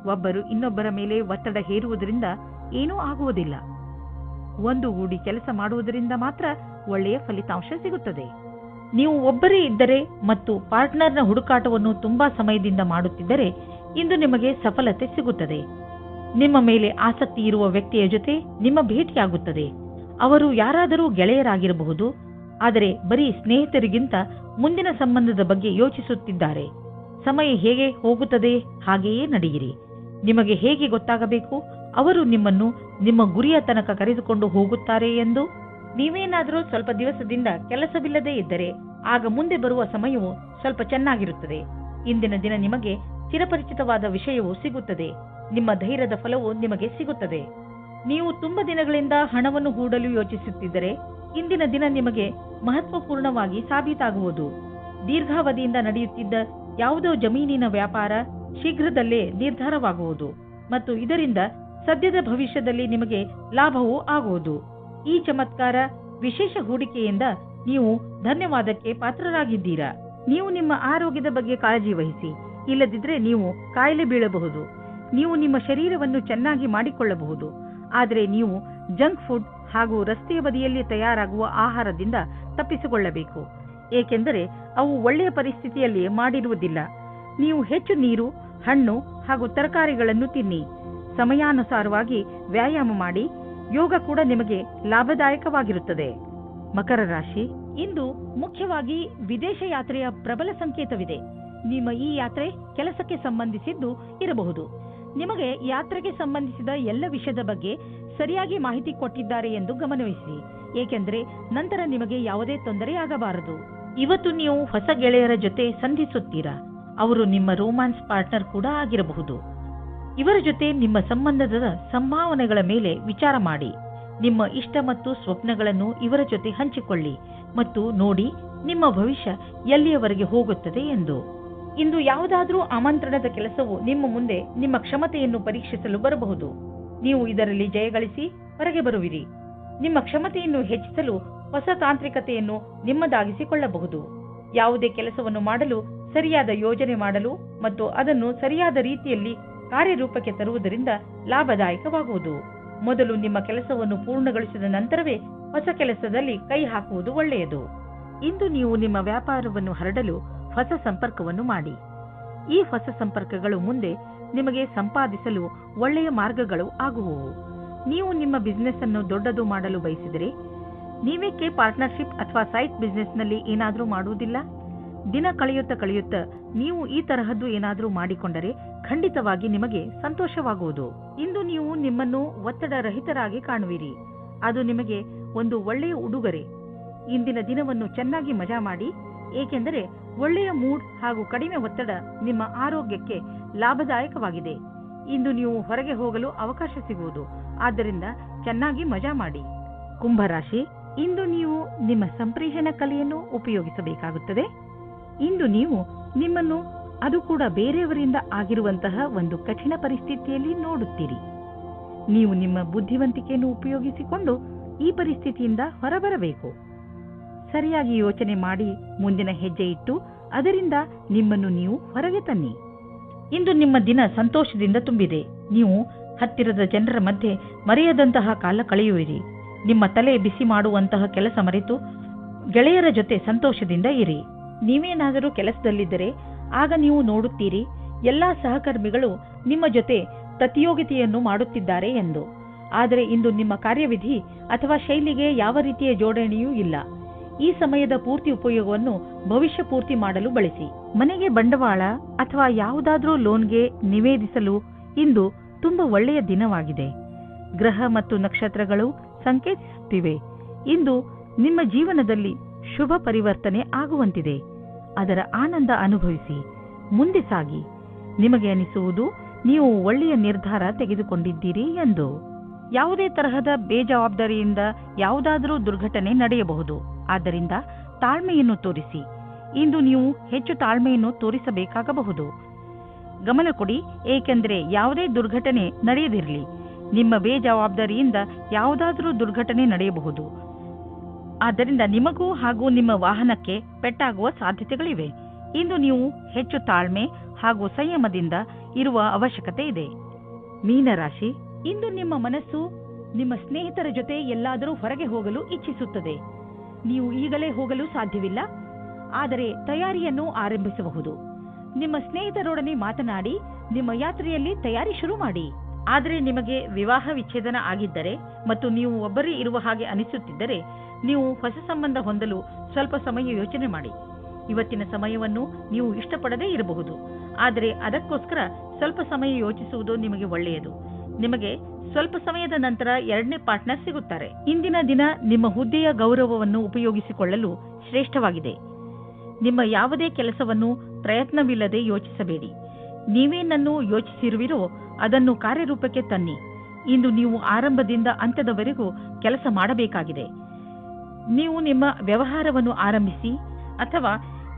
ಒಬ್ಬರು ಇನ್ನೊಬ್ಬರ ಮೇಲೆ ಒತ್ತಡ ಹೇರುವುದರಿಂದ ಏನೂ ಆಗುವುದಿಲ್ಲ. ಒಂದುಗೂಡಿ ಕೆಲಸ ಮಾಡುವುದರಿಂದ ಮಾತ್ರ ಒಳ್ಳೆಯ ಫಲಿತಾಂಶ ಸಿಗುತ್ತದೆ. ನೀವು ಒಬ್ಬರೇ ಇದ್ದರೆ ಮತ್ತು ಪಾರ್ಟ್ನರ್ನ ಹುಡುಕಾಟವನ್ನು ತುಂಬಾ ಸಮಯದಿಂದ ಮಾಡುತ್ತಿದ್ದರೆ ಇಂದು ನಿಮಗೆ ಸಫಲತೆ ಸಿಗುತ್ತದೆ. ನಿಮ್ಮ ಮೇಲೆ ಆಸಕ್ತಿ ಇರುವ ವ್ಯಕ್ತಿಯ ಜೊತೆ ನಿಮ್ಮ ಭೇಟಿಯಾಗುತ್ತದೆ. ಅವರು ಯಾರಾದರೂ ಗೆಳೆಯರಾಗಿರಬಹುದು, ಆದರೆ ಬರೀ ಸ್ನೇಹಿತರಿಗಿಂತ ಮುಂದಿನ ಸಂಬಂಧದ ಬಗ್ಗೆ ಯೋಚಿಸುತ್ತಿದ್ದಾರೆ. ಸಮಯ ಹೇಗೆ ಹೋಗುತ್ತದೆ ಹಾಗೆಯೇ ನಡೆಯಿರಿ. ನಿಮಗೆ ಹೇಗೆ ಗೊತ್ತಾಗಬೇಕು ಅವರು ನಿಮ್ಮನ್ನು ನಿಮ್ಮ ಗುರಿಯ ತನಕ ಕರೆದುಕೊಂಡು ಹೋಗುತ್ತಾರೆ ಎಂದು? ನೀವೇನಾದರೂ ಸ್ವಲ್ಪ ದಿವಸದಿಂದ ಕೆಲಸವಿಲ್ಲದೆ ಇದ್ದರೆ ಆಗ ಮುಂದೆ ಬರುವ ಸಮಯವು ಸ್ವಲ್ಪ ಚೆನ್ನಾಗಿರುತ್ತದೆ. ಇಂದಿನ ದಿನ ನಿಮಗೆ ಚಿರಪರಿಚಿತವಾದ ವಿಷಯವು ಸಿಗುತ್ತದೆ. ನಿಮ್ಮ ಧೈರ್ಯದ ಫಲವು ನಿಮಗೆ ಸಿಗುತ್ತದೆ. ನೀವು ತುಂಬ ದಿನಗಳಿಂದ ಹಣವನ್ನು ಹೂಡಲು ಯೋಚಿಸುತ್ತಿದ್ದರೆ ಇಂದಿನ ದಿನ ನಿಮಗೆ ಮಹತ್ವಪೂರ್ಣವಾಗಿ ಸಾಬೀತಾಗುವುದು. ದೀರ್ಘಾವಧಿಯಿಂದ ನಡೆಯುತ್ತಿದ್ದ ಯಾವುದೋ ಜಮೀನಿನ ವ್ಯಾಪಾರ ಶೀಘ್ರದಲ್ಲೇ ನಿರ್ಧಾರವಾಗುವುದು ಮತ್ತು ಇದರಿಂದ ಸದ್ಯದ ಭವಿಷ್ಯದಲ್ಲಿ ನಿಮಗೆ ಲಾಭವೂ ಆಗುವುದು. ಈ ಚಮತ್ಕಾರ ವಿಶೇಷ ಹೂಡಿಕೆಯಿಂದ ನೀವು ಧನ್ಯವಾದಕ್ಕೆ ಪಾತ್ರರಾಗಿದ್ದೀರಾ. ನೀವು ನಿಮ್ಮ ಆರೋಗ್ಯದ ಬಗ್ಗೆ ಕಾಳಜಿ ವಹಿಸಿ. ಇಲ್ಲದಿದ್ದರೆ ನೀವು ಕಾಯಿಲೆ ಬೀಳಬಹುದು. ನೀವು ನಿಮ್ಮ ಶರೀರವನ್ನು ಚೆನ್ನಾಗಿ ಮಾಡಿಕೊಳ್ಳಬಹುದು. ಆದರೆ ನೀವು ಜಂಕ್ ಫುಡ್ ಹಾಗೂ ರಸ್ತೆಯ ಬದಿಯಲ್ಲಿ ತಯಾರಾಗುವ ಆಹಾರದಿಂದ ತಪ್ಪಿಸಿಕೊಳ್ಳಬೇಕು. ಏಕೆಂದರೆ ಅವು ಒಳ್ಳೆಯ ಪರಿಸ್ಥಿತಿಯಲ್ಲಿ ಮಾಡಿರುವುದಿಲ್ಲ. ನೀವು ಹೆಚ್ಚು ನೀರು, ಹಣ್ಣು ಹಾಗೂ ತರಕಾರಿಗಳನ್ನು ತಿನ್ನಿ. ಸಮಯಾನುಸಾರವಾಗಿ ವ್ಯಾಯಾಮ ಮಾಡಿ. ಯೋಗ ಕೂಡ ನಿಮಗೆ ಲಾಭದಾಯಕವಾಗಿರುತ್ತದೆ. ಮಕರ ರಾಶಿ, ಇಂದು ಮುಖ್ಯವಾಗಿ ವಿದೇಶ ಯಾತ್ರೆಯ ಪ್ರಬಲ ಸಂಕೇತವಿದೆ. ನಿಮ್ಮ ಈ ಯಾತ್ರೆ ಕೆಲಸಕ್ಕೆ ಸಂಬಂಧಿಸಿದ್ದು ಇರಬಹುದು. ನಿಮಗೆ ಯಾತ್ರೆಗೆ ಸಂಬಂಧಿಸಿದ ಎಲ್ಲ ವಿಷಯದ ಬಗ್ಗೆ ಸರಿಯಾಗಿ ಮಾಹಿತಿ ಕೊಟ್ಟಿದ್ದಾರೆ ಎಂದು ಗಮನವಿಸಿ, ಏಕೆಂದರೆ ನಂತರ ನಿಮಗೆ ಯಾವುದೇ ತೊಂದರೆಯಾಗಬಾರದು. ಇವತ್ತು ನೀವು ಹೊಸ ಗೆಳೆಯರ ಜೊತೆ ಸಂಧಿಸುತ್ತೀರಾ. ಅವರು ನಿಮ್ಮ ರೋಮ್ಯಾನ್ಸ್ ಪಾರ್ಟ್ನರ್ ಕೂಡ ಆಗಿರಬಹುದು. ಇವರ ಜೊತೆ ನಿಮ್ಮ ಸಂಬಂಧದ ಸಂಭಾವನೆಗಳ ಮೇಲೆ ವಿಚಾರ ಮಾಡಿ. ನಿಮ್ಮ ಇಷ್ಟ ಮತ್ತು ಸ್ವಪ್ನಗಳನ್ನು ಇವರ ಜೊತೆ ಹಂಚಿಕೊಳ್ಳಿ ಮತ್ತು ನೋಡಿ ನಿಮ್ಮ ಭವಿಷ್ಯ ಎಲ್ಲಿಯವರೆಗೆ ಹೋಗುತ್ತದೆ ಎಂದು. ಇಂದು ಯಾವುದಾದ್ರೂ ಆಮಂತ್ರಣದ ಕೆಲಸವು ನಿಮ್ಮ ಮುಂದೆ ನಿಮ್ಮ ಕ್ಷಮತೆಯನ್ನು ಪರೀಕ್ಷಿಸಲು ಬರಬಹುದು. ನೀವು ಇದರಲ್ಲಿ ಜಯಗಳಿಸಿ ಹೊರಗೆ ಬರುವಿರಿ. ನಿಮ್ಮ ಕ್ಷಮತೆಯನ್ನು ಹೆಚ್ಚಿಸಲು ಹೊಸ ತಾಂತ್ರಿಕತೆಯನ್ನು ನಿಮ್ಮದಾಗಿಸಿಕೊಳ್ಳಬಹುದು. ಯಾವುದೇ ಕೆಲಸವನ್ನು ಮಾಡಲು ಸರಿಯಾದ ಯೋಜನೆ ಮಾಡಲು ಮತ್ತು ಅದನ್ನು ಸರಿಯಾದ ರೀತಿಯಲ್ಲಿ ಕಾರ್ಯರೂಪಕ್ಕೆ ತರುವುದರಿಂದ ಲಾಭದಾಯಕವಾಗುವುದು. ಮೊದಲು ನಿಮ್ಮ ಕೆಲಸವನ್ನು ಪೂರ್ಣಗೊಳಿಸಿದ ನಂತರವೇ ಹೊಸ ಕೆಲಸದಲ್ಲಿ ಕೈ ಹಾಕುವುದು ಒಳ್ಳೆಯದು. ಇಂದು ನೀವು ನಿಮ್ಮ ವ್ಯಾಪಾರವನ್ನು ಹರಡಲು ಹೊಸ ಸಂಪರ್ಕವನ್ನು ಮಾಡಿ. ಈ ಹೊಸ ಸಂಪರ್ಕಗಳು ಮುಂದೆ ನಿಮಗೆ ಸಂಪಾದಿಸಲು ಒಳ್ಳೆಯ ಮಾರ್ಗಗಳು ಆಗುವವು. ನೀವು ನಿಮ್ಮ ಬಿಸಿನೆಸ್ ಅನ್ನು ದೊಡ್ಡದು ಮಾಡಲು ಬಯಸಿದರೆ ನೀವೇಕೆ ಪಾರ್ಟ್ನರ್ಶಿಪ್ ಅಥವಾ ಸೈಟ್ ಬಿಸಿನೆಸ್ನಲ್ಲಿ ಏನಾದರೂ ಮಾಡುವುದಿಲ್ಲ? ದಿನ ಕಳೆಯುತ್ತಾ ನೀವು ಈ ತರಹದ್ದು ಏನಾದರೂ ಮಾಡಿಕೊಂಡರೆ ಖಂಡಿತವಾಗಿ ನಿಮಗೆ ಸಂತೋಷವಾಗುವುದು. ಇಂದು ನೀವು ನಿಮ್ಮನ್ನು ಒತ್ತಡ ರಹಿತರಾಗಿ ಕಾಣುವಿರಿ. ಅದು ನಿಮಗೆ ಒಂದು ಒಳ್ಳೆಯ ಉಡುಗೊರೆ. ಇಂದಿನ ದಿನವನ್ನು ಚೆನ್ನಾಗಿ ಮಜಾ ಮಾಡಿ, ಏಕೆಂದರೆ ಒಳ್ಳೆಯ ಮೂಡ್ ಹಾಗೂ ಕಡಿಮೆ ಒತ್ತಡ ನಿಮ್ಮ ಆರೋಗ್ಯಕ್ಕೆ ಲಾಭದಾಯಕವಾಗಿದೆ. ಇಂದು ನೀವು ಹೊರಗೆ ಹೋಗಲು ಅವಕಾಶ ಸಿಗುವುದು, ಆದ್ದರಿಂದ ಚೆನ್ನಾಗಿ ಮಜಾ ಮಾಡಿ. ಕುಂಭರಾಶಿ, ಇಂದು ನೀವು ನಿಮ್ಮ ಸಂಪ್ರೇಷಣ ಕಲೆಯನ್ನು ಉಪಯೋಗಿಸಬೇಕಾಗುತ್ತದೆ. ಇಂದು ನೀವು ನಿಮ್ಮನ್ನು, ಅದು ಕೂಡ ಬೇರೆಯವರಿಂದ ಆಗಿರುವಂತಹ ಒಂದು ಕಠಿಣ ಪರಿಸ್ಥಿತಿಯಲ್ಲಿ ನೋಡುತ್ತೀರಿ. ನೀವು ನಿಮ್ಮ ಬುದ್ಧಿವಂತಿಕೆಯನ್ನು ಉಪಯೋಗಿಸಿಕೊಂಡು ಈ ಪರಿಸ್ಥಿತಿಯಿಂದ ಹೊರಬರಬೇಕು. ಸರಿಯಾಗಿ ಯೋಚನೆ ಮಾಡಿ ಮುಂದಿನ ಹೆಜ್ಜೆ ಇಟ್ಟು ಅದರಿಂದ ನಿಮ್ಮನ್ನು ನೀವು ಹೊರಗೆ ತನ್ನಿ. ಇಂದು ನಿಮ್ಮ ದಿನ ಸಂತೋಷದಿಂದ ತುಂಬಿದೆ. ನೀವು ಹತ್ತಿರದ ಜನರ ಮಧ್ಯೆ ಮರೆಯದಂತಹ ಕಾಲ ಕಳೆಯುವಿರಿ. ನಿಮ್ಮ ತಲೆ ಬಿಸಿ ಮಾಡುವಂತಹ ಕೆಲಸ ಮರೆತು ಗೆಳೆಯರ ಜೊತೆ ಸಂತೋಷದಿಂದ ಇರಿ. ನೀವೇನಾದರೂ ಕೆಲಸದಲ್ಲಿದ್ದರೆ ಆಗ ನೀವು ನೋಡುತ್ತೀರಿ ಎಲ್ಲಾ ಸಹಕರ್ಮಿಗಳು ನಿಮ್ಮ ಜೊತೆ ಪ್ರತಿಯೋಗಿತೆಯನ್ನು ಮಾಡುತ್ತಿದ್ದಾರೆ ಎಂದು. ಆದರೆ ಇಂದು ನಿಮ್ಮ ಕಾರ್ಯವಿಧಿ ಅಥವಾ ಶೈಲಿಗೆ ಯಾವ ರೀತಿಯ ಜೋಡಣೆಯೂ ಇಲ್ಲ. ಈ ಸಮಯದ ಪೂರ್ತಿ ಉಪಯೋಗವನ್ನು ಭವಿಷ್ಯ ಪೂರ್ತಿ ಮಾಡಲು ಬಳಸಿ. ಮನೆಗೆ ಬಂಡವಾಳ ಅಥವಾ ಯಾವುದಾದ್ರೂ ಲೋನ್ಗೆ ನಿವೇದಿಸಲು ಇಂದು ತುಂಬಾ ಒಳ್ಳೆಯ ದಿನವಾಗಿದೆ. ಗ್ರಹ ಮತ್ತು ನಕ್ಷತ್ರಗಳು ಸಂಕೇತಿಸುತ್ತಿವೆ ಇಂದು ನಿಮ್ಮ ಜೀವನದಲ್ಲಿ ಶುಭ ಪರಿವರ್ತನೆ ಆಗುವಂತಿದೆ. ಅದರ ಆನಂದ ಅನುಭವಿಸಿ ಮುಂದೆ ಸಾಗಿ. ನಿಮಗೆ ಅನಿಸುವುದು ನೀವು ಒಳ್ಳೆಯ ನಿರ್ಧಾರ ತೆಗೆದುಕೊಂಡಿದ್ದೀರಿ ಎಂದು. ಯಾವುದೇ ತರಹದ ಬೇಜವಾಬ್ದಾರಿಯಿಂದ ಯಾವುದಾದರೂ ದುರ್ಘಟನೆ ನಡೆಯಬಹುದು. ಆದ್ದರಿಂದ ತಾಳ್ಮೆಯನ್ನು ತೋರಿಸಿ. ಇಂದು ನೀವು ಹೆಚ್ಚು ತಾಳ್ಮೆಯನ್ನು ತೋರಿಸಬೇಕಾಗಬಹುದು. ಗಮನ ಕೊಡಿ, ಏಕೆಂದರೆ ಯಾವುದೇ ದುರ್ಘಟನೆ ನಡೆಯದಿರಲಿ. ನಿಮ್ಮ ಬೇಜವಾಬ್ದಾರಿಯಿಂದ ಯಾವುದಾದರೂ ದುರ್ಘಟನೆ ನಡೆಯಬಹುದು. ಆದ್ದರಿಂದ ನಿಮಗೂ ಹಾಗೂ ನಿಮ್ಮ ವಾಹನಕ್ಕೆ ಪೆಟ್ಟಾಗುವ ಸಾಧ್ಯತೆಗಳಿವೆ. ಇಂದು ನೀವು ಹೆಚ್ಚು ತಾಳ್ಮೆ ಹಾಗೂ ಸಂಯಮದಿಂದ ಇರುವ ಅವಶ್ಯಕತೆ ಇದೆ. ಮೀನರಾಶಿ, ಇಂದು ನಿಮ್ಮ ಮನಸ್ಸು ನಿಮ್ಮ ಸ್ನೇಹಿತರ ಜೊತೆ ಎಲ್ಲಾದರೂ ಹೊರಗೆ ಹೋಗಲು ಇಚ್ಛಿಸುತ್ತದೆ. ನೀವು ಈಗಲೇ ಹೋಗಲು ಸಾಧ್ಯವಿಲ್ಲ, ಆದರೆ ತಯಾರಿಯನ್ನು ಆರಂಭಿಸಬಹುದು. ನಿಮ್ಮ ಸ್ನೇಹಿತರೊಡನೆ ಮಾತನಾಡಿ ನಿಮ್ಮ ಯಾತ್ರೆಯಲ್ಲಿ ತಯಾರಿ ಶುರು ಮಾಡಿ. ಆದರೆ ನಿಮಗೆ ವಿವಾಹ ವಿಚ್ಛೇದನ ಆಗಿದ್ದರೆ ಮತ್ತು ನೀವು ಒಬ್ಬರೇ ಇರುವ ಹಾಗೆ ಅನಿಸುತ್ತಿದ್ದರೆ ನೀವು ಹೊಸ ಸಂಬಂಧ ಹೊಂದಲು ಸ್ವಲ್ಪ ಸಮಯ ಯೋಚನೆ ಮಾಡಿ. ಇವತ್ತಿನ ಸಮಯವನ್ನು ನೀವು ಇಷ್ಟಪಡದೇ ಇರಬಹುದು, ಆದರೆ ಅದಕ್ಕೋಸ್ಕರ ಸ್ವಲ್ಪ ಸಮಯ ಯೋಚಿಸುವುದು ನಿಮಗೆ ಒಳ್ಳೆಯದು. ನಿಮಗೆ ಸ್ವಲ್ಪ ಸಮಯದ ನಂತರ ಎರಡನೇ ಪಾರ್ಟ್ನರ್ ಸಿಗುತ್ತಾರೆ. ಇಂದಿನ ದಿನ ನಿಮ್ಮ ಹುದ್ದೆಯ ಗೌರವವನ್ನು ಉಪಯೋಗಿಸಿಕೊಳ್ಳಲು ಶ್ರೇಷ್ಠವಾಗಿದೆ. ನಿಮ್ಮ ಯಾವುದೇ ಕೆಲಸವನ್ನು ಪ್ರಯತ್ನವಿಲ್ಲದೆ ಯೋಚಿಸಬೇಡಿ. ನೀವೇನನ್ನು ಯೋಚಿಸಿರುವಿರೋ ಅದನ್ನು ಕಾರ್ಯರೂಪಕ್ಕೆ ತನ್ನಿ. ಇಂದು ನೀವು ಆರಂಭದಿಂದ ಅಂತ್ಯದವರೆಗೂ ಕೆಲಸ ಮಾಡಬೇಕಾಗಿದೆ. ನೀವು ನಿಮ್ಮ ವ್ಯವಹಾರವನ್ನು ಆರಂಭಿಸಿ ಅಥವಾ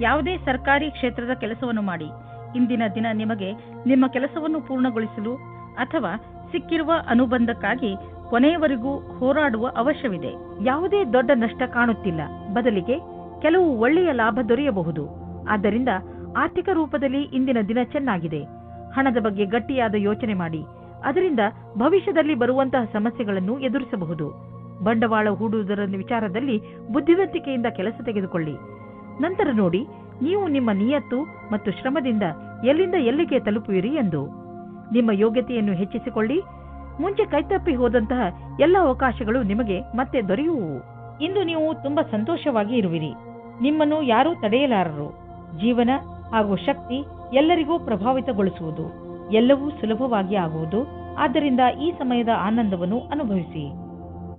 ಯಾವುದೇ ಸರ್ಕಾರಿ ಕ್ಷೇತ್ರದ ಕೆಲಸವನ್ನು ಮಾಡಿ. ಇಂದಿನ ದಿನ ನಿಮಗೆ ನಿಮ್ಮ ಕೆಲಸವನ್ನು ಪೂರ್ಣಗೊಳಿಸಲು ಅಥವಾ ಸಿಕ್ಕಿರುವ ಅನುಬಂಧಕ್ಕಾಗಿ ಕೊನೆಯವರೆಗೂ ಹೋರಾಡುವ ಅವಶ್ಯವಿದೆ. ಯಾವುದೇ ದೊಡ್ಡ ನಷ್ಟ ಕಾಣುತ್ತಿಲ್ಲ, ಬದಲಿಗೆ ಕೆಲವು ಒಳ್ಳೆಯ ಲಾಭ ದೊರೆಯಬಹುದು. ಆದ್ದರಿಂದ ಆರ್ಥಿಕ ರೂಪದಲ್ಲಿ ಇಂದಿನ ದಿನ ಚೆನ್ನಾಗಿದೆ. ಹಣದ ಬಗ್ಗೆ ಗಟ್ಟಿಯಾದ ಯೋಚನೆ ಮಾಡಿ, ಅದರಿಂದ ಭವಿಷ್ಯದಲ್ಲಿ ಬರುವಂತಹ ಸಮಸ್ಯೆಗಳನ್ನು ಎದುರಿಸಬಹುದು. ಬಂಡವಾಳ ಹೂಡುವುದರ ವಿಚಾರದಲ್ಲಿ ಬುದ್ಧಿವಂತಿಕೆಯಿಂದ ಕೆಲಸ ತೆಗೆದುಕೊಳ್ಳಿ. ನಂತರ ನೋಡಿ ನೀವು ನಿಮ್ಮ ನಿಯತ್ತು ಮತ್ತು ಶ್ರಮದಿಂದ ಎಲ್ಲಿಂದ ಎಲ್ಲಿಗೆ ತಲುಪುವಿರಿ ಎಂದು. ನಿಮ್ಮ ಯೋಗ್ಯತೆಯನ್ನು ಹೆಚ್ಚಿಸಿಕೊಳ್ಳಿ. ಮುಂಚೆ ಕೈತಪ್ಪಿ ಹೋದಂತಹ ಎಲ್ಲ ಅವಕಾಶಗಳು ನಿಮಗೆ ಮತ್ತೆ ದೊರೆಯುವು. ಇಂದು ನೀವು ತುಂಬಾ ಸಂತೋಷವಾಗಿ ಇರುವಿರಿ. ನಿಮ್ಮನ್ನು ಯಾರೂ ತಡೆಯಲಾರರು. ಜೀವನ ಹಾಗೂ ಶಕ್ತಿ ಎಲ್ಲರಿಗೂ ಪ್ರಭಾವಿತಗೊಳಿಸುವುದು ಎಲ್ಲವೂ ಸುಲಭವಾಗಿ ಆಗುವುದು. ಆದ್ದರಿಂದ ಈ ಸಮಯದ ಆನಂದವನ್ನು ಅನುಭವಿಸಿ.